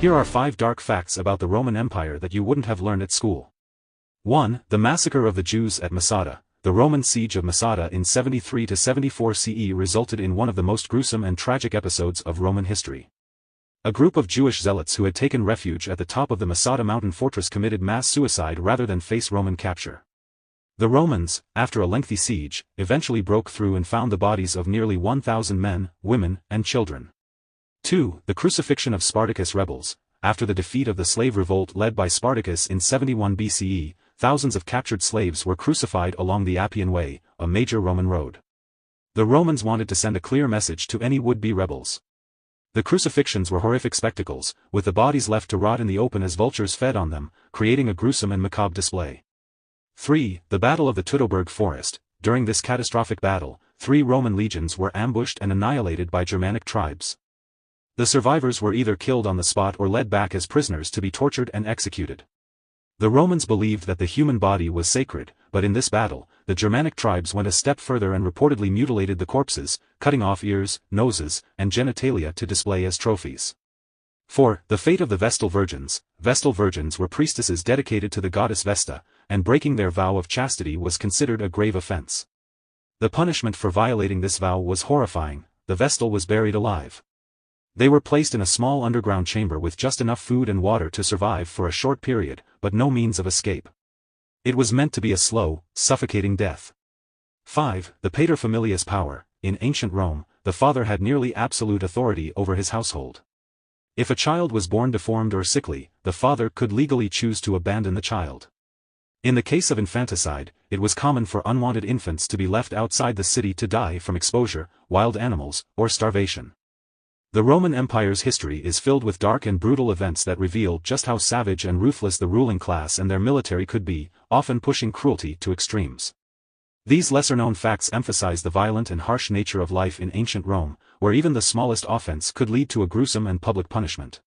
Here are 5 dark facts about the Roman Empire that you wouldn't have learned at school. 1. The massacre of the Jews at Masada. The Roman siege of Masada in 73–74 CE resulted in one of the most gruesome and tragic episodes of Roman history. A group of Jewish zealots who had taken refuge at the top of the Masada mountain fortress committed mass suicide rather than face Roman capture. The Romans, after a lengthy siege, eventually broke through and found the bodies of nearly 1,000 men, women, and children. 2. The crucifixion of Spartacus rebels. After the defeat of the slave revolt led by Spartacus in 71 BCE, thousands of captured slaves were crucified along the Appian Way, a major Roman road. The Romans wanted to send a clear message to any would-be rebels. The crucifixions were horrific spectacles, with the bodies left to rot in the open as vultures fed on them, creating a gruesome and macabre display. 3. The Battle of the Teutoburg Forest. During this catastrophic battle, 3 Roman legions were ambushed and annihilated by Germanic tribes. The survivors were either killed on the spot or led back as prisoners to be tortured and executed. The Romans believed that the human body was sacred, but in this battle, the Germanic tribes went a step further and reportedly mutilated the corpses, cutting off ears, noses, and genitalia to display as trophies. 4. The fate of the Vestal Virgins. Vestal virgins were priestesses dedicated to the goddess Vesta, and breaking their vow of chastity was considered a grave offense. The punishment for violating this vow was horrifying. The Vestal was buried alive. They were placed in a small underground chamber with just enough food and water to survive for a short period, but no means of escape. It was meant to be a slow, suffocating death. 5. The paterfamilias power. In ancient Rome, the father had nearly absolute authority over his household. If a child was born deformed or sickly, the father could legally choose to abandon the child. In the case of infanticide, it was common for unwanted infants to be left outside the city to die from exposure, wild animals, or starvation. The Roman Empire's history is filled with dark and brutal events that reveal just how savage and ruthless the ruling class and their military could be, often pushing cruelty to extremes. These lesser-known facts emphasize the violent and harsh nature of life in ancient Rome, where even the smallest offense could lead to a gruesome and public punishment.